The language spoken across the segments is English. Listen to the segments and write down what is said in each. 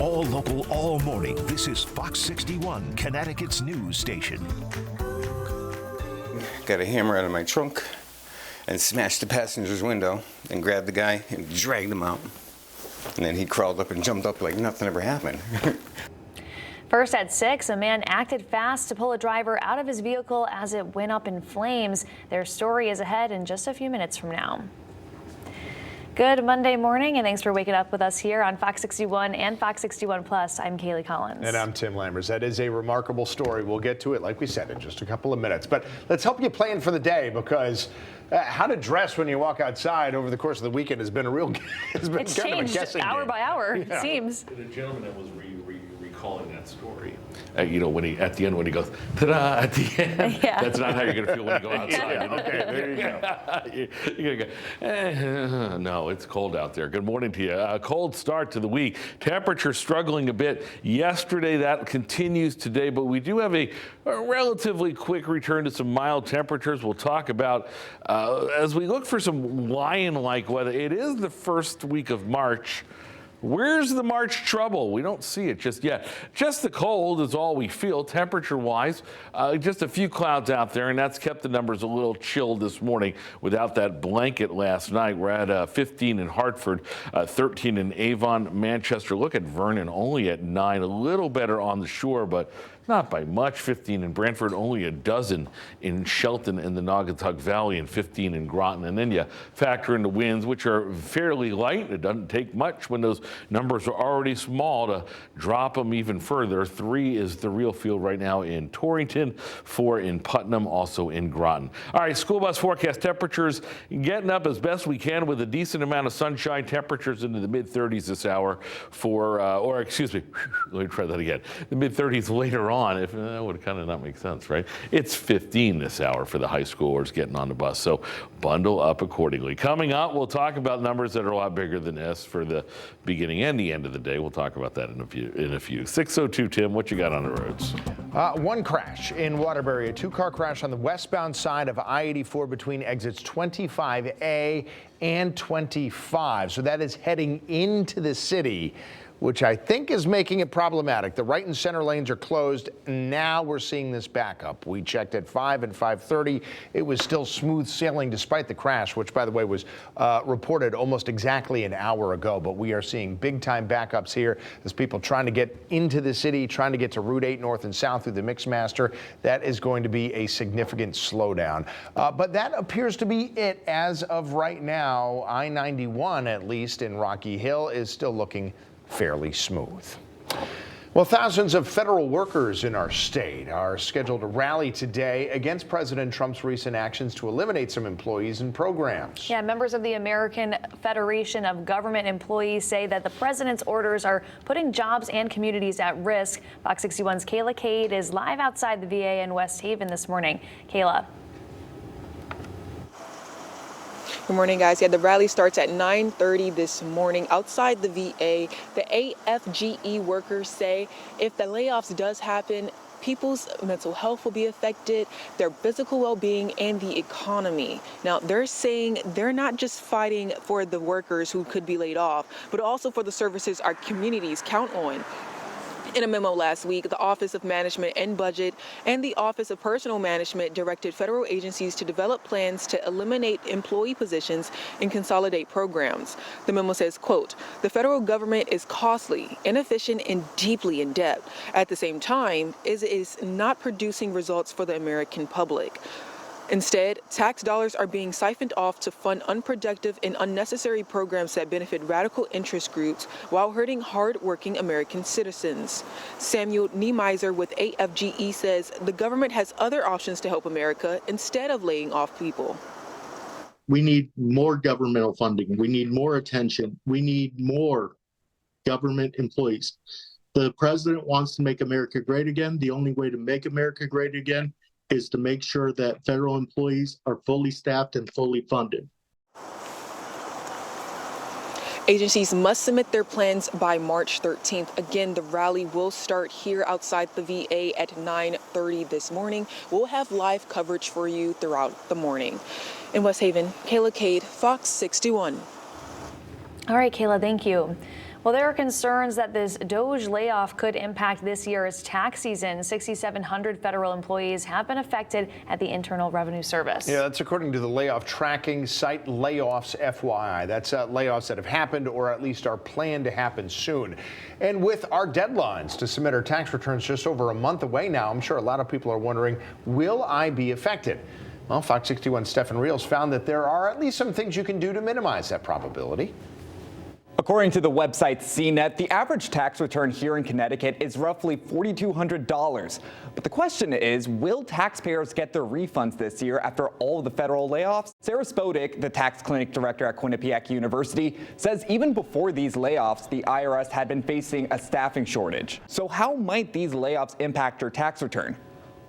All local, all morning. This is Fox 61, Connecticut's news station. Got a hammer out of my trunk and smashed the passenger's window and grabbed the guy and dragged him out. And then he crawled up and jumped up like nothing ever happened. First at 6, a man acted fast to pull a driver out of his vehicle as it went up in flames. Their story is ahead in just a few minutes from now. Good Monday morning, and thanks for waking up with us here on Fox 61 and Fox 61 Plus. I'm Kaylee Collins. And I'm Tim Lammers. That is a remarkable story. We'll get to it, like we said, in just a couple of minutes. But let's help you plan for the day, because how to dress when you walk outside over the course of the weekend has been a real it's been it's kind changed of a guessing hour game. by hour, Yeah. it seems. The gentleman that was recalling that story, when he at the end when he goes ta-da at the end, Yeah. That's not how you're going to feel when you go outside. Yeah, okay, there you go. You're gonna go, no, it's cold out there. Good morning to you. A cold start to the week. Temperature struggling a bit yesterday. That continues today, but we do have a relatively quick return to some mild temperatures. We'll talk about as we look for some lion-like weather. It is the first week of March. Where's the March trouble? We don't see it just yet. Just the cold is all we feel temperature-wise. Just a few clouds out there, and that's kept the numbers a little chilled this morning without that blanket last night. We're at 15 in Hartford, 13 in Avon, Manchester. Look at Vernon, only at 9. A little better on the shore, but not by much. 15 in Brantford, only a dozen in Shelton and the Naugatuck Valley, and 15 in Groton. And then you factor in the winds, which are fairly light. It doesn't take much when those numbers are already small to drop them even further. 3 is the real feel right now in Torrington, 4 in Putnam, also in Groton. All right, school bus forecast. Temperatures getting up as best we can with a decent amount of sunshine. Temperatures into the mid-30s this hour let me try that again. The mid-30s later on. If that would kind of not make sense, right? It's 15 this hour for the high schoolers getting on the bus, so bundle up accordingly. Coming up, we'll talk about numbers that are a lot bigger than this for the beginning and the end of the day. We'll talk about that in a few. 6:02, Tim, what you got on the roads? One crash in Waterbury, a 2-car crash on the westbound side of I-84 between exits 25A and 25. So that is heading into the city, which I think is making it problematic. The right and center lanes are closed. Now we're seeing this backup. We checked at 5 and 5:30. It was still smooth sailing despite the crash, which, by the way, was reported almost exactly an hour ago. But we are seeing big time backups here as people trying to get into the city, trying to get to Route 8 north and south through the Mixmaster. That is going to be a significant slowdown. But that appears to be it as of right now. I-91, at least in Rocky Hill, is still looking fairly smooth. Well, thousands of federal workers in our state are scheduled to rally today against President Trump's recent actions to eliminate some employees and programs. Yeah, members of the American Federation of Government Employees say that the president's orders are putting jobs and communities at risk. Fox 61's Kayla Cade is live outside the VA in West Haven this morning. Kayla. Good morning, guys. Yeah, the rally starts at 9:30 this morning outside the VA. The AFGE workers say if the layoffs does happen, people's mental health will be affected, their physical well-being, and the economy. Now, they're saying they're not just fighting for the workers who could be laid off, but also for the services our communities count on. In a memo last week, the Office of Management and Budget and the Office of Personnel Management directed federal agencies to develop plans to eliminate employee positions and consolidate programs. The memo says, quote, "The federal government is costly, inefficient, and deeply in debt. At the same time, it is not producing results for the American public. Instead, tax dollars are being siphoned off to fund unproductive and unnecessary programs that benefit radical interest groups while hurting hard-working American citizens." Samuel Niemeiser with AFGE says the government has other options to help America instead of laying off people. We need more governmental funding. We need more attention. We need more government employees. The president wants to make America great again. The only way to make America great again is to make sure that federal employees are fully staffed and fully funded. Agencies must submit their plans by March 13th. Again, the rally will start here outside the VA at 9:30 this morning. We'll have live coverage for you throughout the morning. In West Haven, Kayla Cade, Fox 61. All right, Kayla, thank you. Well, there are concerns that this DOGE layoff could impact this year's tax season. 6,700 federal employees have been affected at the Internal Revenue Service. Yeah, that's according to the layoff tracking site Layoffs FYI. That's layoffs that have happened or at least are planned to happen soon. And with our deadlines to submit our tax returns just over a month away now, I'm sure a lot of people are wondering, will I be affected? Well, Fox 61's Stefan Reels found that there are at least some things you can do to minimize that probability. According to the website CNET, the average tax return here in Connecticut is roughly $4,200. But the question is, will taxpayers get their refunds this year after all of the federal layoffs? Sarah Spodek, the tax clinic director at Quinnipiac University, says even before these layoffs, the IRS had been facing a staffing shortage. So how might these layoffs impact your tax return?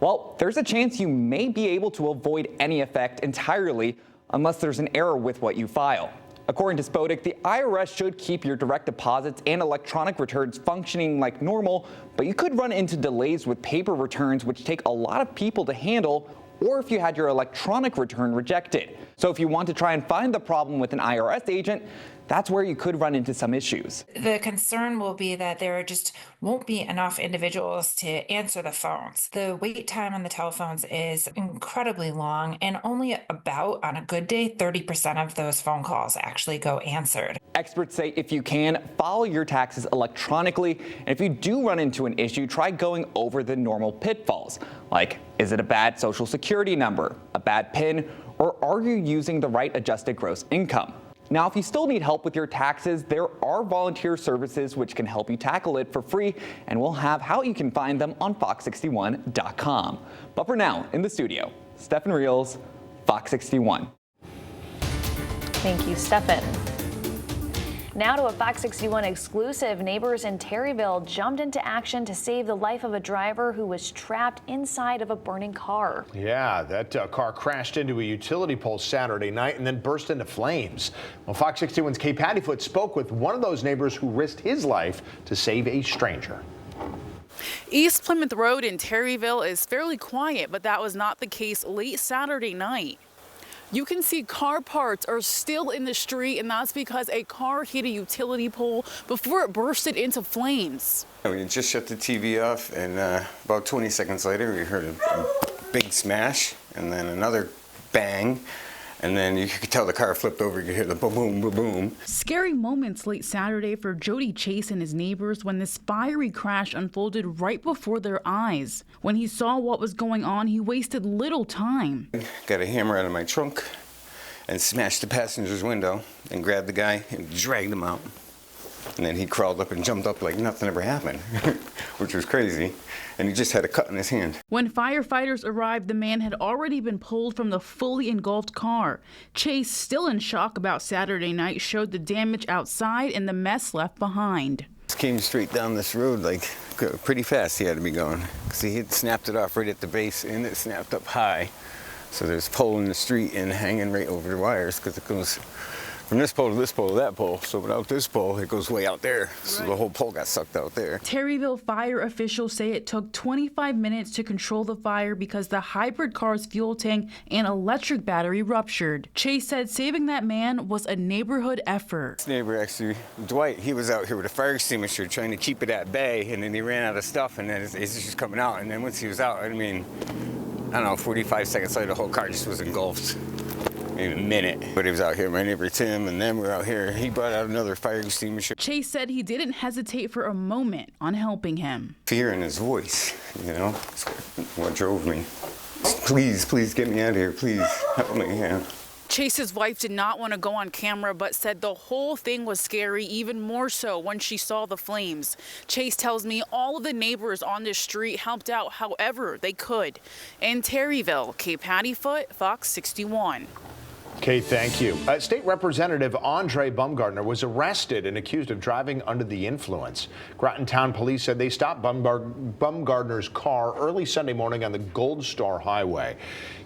Well, there's a chance you may be able to avoid any effect entirely unless there's an error with what you file. According to Spodek, the IRS should keep your direct deposits and electronic returns functioning like normal, but you could run into delays with paper returns, which take a lot of people to handle, or if you had your electronic return rejected. So if you want to try and find the problem with an IRS agent, that's where you could run into some issues. The concern will be that there just won't be enough individuals to answer the phones. The wait time on the telephones is incredibly long, and only about, on a good day, 30% of those phone calls actually go answered. Experts say if you can, file your taxes electronically, and if you do run into an issue, try going over the normal pitfalls, like is it a bad social security number, a bad PIN, or are you using the right adjusted gross income? Now, if you still need help with your taxes, there are volunteer services which can help you tackle it for free, and we'll have how you can find them on fox61.com. But for now, in the studio, Stefan Reels, Fox 61. Thank you, Stefan. Now to a Fox 61 exclusive. Neighbors in Terryville jumped into action to save the life of a driver who was trapped inside of a burning car. Yeah, that car crashed into a utility pole Saturday night and then burst into flames. Well, Fox 61's Kay Pattyfoot spoke with one of those neighbors who risked his life to save a stranger. East Plymouth Road in Terryville is fairly quiet, but that was not the case late Saturday night. You can see car parts are still in the street, and that's because a car hit a utility pole before it bursted into flames. We just shut the TV off, and about 20 seconds later, we heard a big smash, and then another bang, and then you could tell the car flipped over. You could hear the boom, boom, boom, boom. Scary moments late Saturday for Jody Chase and his neighbors when this fiery crash unfolded right before their eyes. When he saw what was going on, he wasted little time. Got a hammer out of my trunk and smashed the passenger's window and grabbed the guy and dragged him out. And then he crawled up and jumped up like nothing ever happened, which was crazy. And he just had a cut in his hand. When firefighters arrived, the man had already been pulled from the fully engulfed car. Chase, still in shock about Saturday night, showed the damage outside and the mess left behind. He came straight down this road, like pretty fast he had to be going. Because he had snapped it off right at the base and it snapped up high. So there's pole in the street and hanging right over the wires because it goes from this pole to this pole to that pole. So without this pole, it goes way out there. So the whole pole got sucked out there. Terryville fire officials say it took 25 minutes to control the fire because the hybrid car's fuel tank and electric battery ruptured. Chase said saving that man was a neighborhood effort. This neighbor, actually, Dwight, he was out here with a fire extinguisher trying to keep it at bay, and then he ran out of stuff, and then it's just coming out. And then once he was out, I mean, I don't know, 45 seconds later, the whole car just was engulfed. In a minute. But he was out here, my neighbor Tim, and then we're out here. He brought out another fire extinguisher. Chase said he didn't hesitate for a moment on helping him. Fear in his voice, you know, that's what drove me. Please, please get me out of here. Please help me. Yeah. Chase's wife did not want to go on camera, but said the whole thing was scary, even more so when she saw the flames. Chase tells me all of the neighbors on this street helped out however they could. In Terryville, Kay Pattyfoot, Fox 61. Okay, thank you. State Representative Andre Bumgardner was arrested and accused of driving under the influence. Groton Town Police said they stopped Bumgardner's car early Sunday morning on the Gold Star Highway.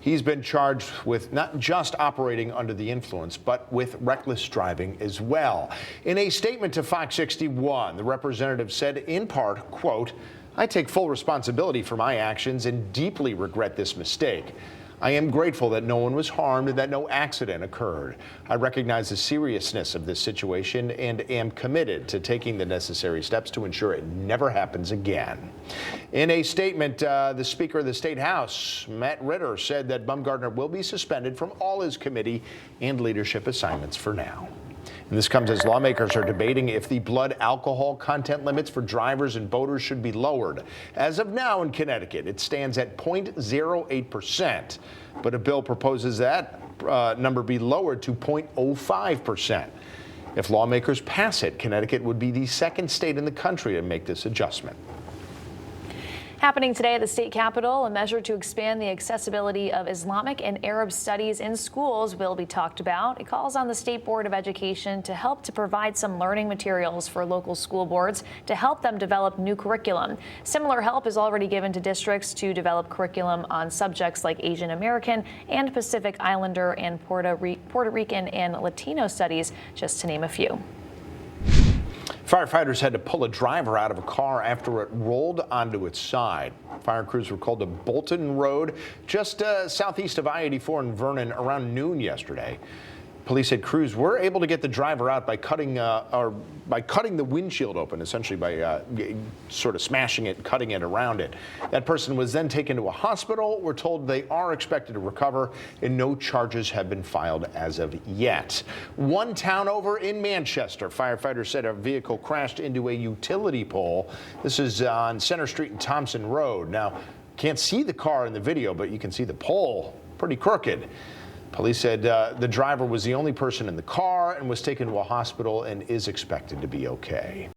He's been charged with not just operating under the influence, but with reckless driving as well. In a statement to Fox 61, the representative said in part, quote, "I take full responsibility for my actions and deeply regret this mistake. I am grateful that no one was harmed and that no accident occurred. I recognize the seriousness of this situation and am committed to taking the necessary steps to ensure it never happens again. In a statement, the Speaker of the State House, Matt Ritter, said that Baumgartner will be suspended from all his committee and leadership assignments for now. And this comes as lawmakers are debating if the blood alcohol content limits for drivers and boaters should be lowered. As of now in Connecticut, it stands at 0.08%, but a bill proposes that number be lowered to 0.05%. If lawmakers pass it, Connecticut would be the second state in the country to make this adjustment. Happening today at the state capitol, a measure to expand the accessibility of Islamic and Arab studies in schools will be talked about. It calls on the State Board of Education to help to provide some learning materials for local school boards to help them develop new curriculum. Similar help is already given to districts to develop curriculum on subjects like Asian American and Pacific Islander and Puerto Rican and Latino studies, just to name a few. Firefighters had to pull a driver out of a car after it rolled onto its side. Fire crews were called to Bolton Road, just southeast of I-84 in Vernon, around noon yesterday. Police said crews were able to get the driver out by cutting the windshield open, essentially by sort of smashing it, cutting it around it. That person was then taken to a hospital. We're told they are expected to recover, and no charges have been filed as of yet. One town over in Manchester, firefighters said a vehicle crashed into a utility pole. This is on Center Street and Thompson Road. Now, can't see the car in the video, but you can see the pole pretty crooked. Police said the driver was the only person in the car and was taken to a hospital and is expected to be okay.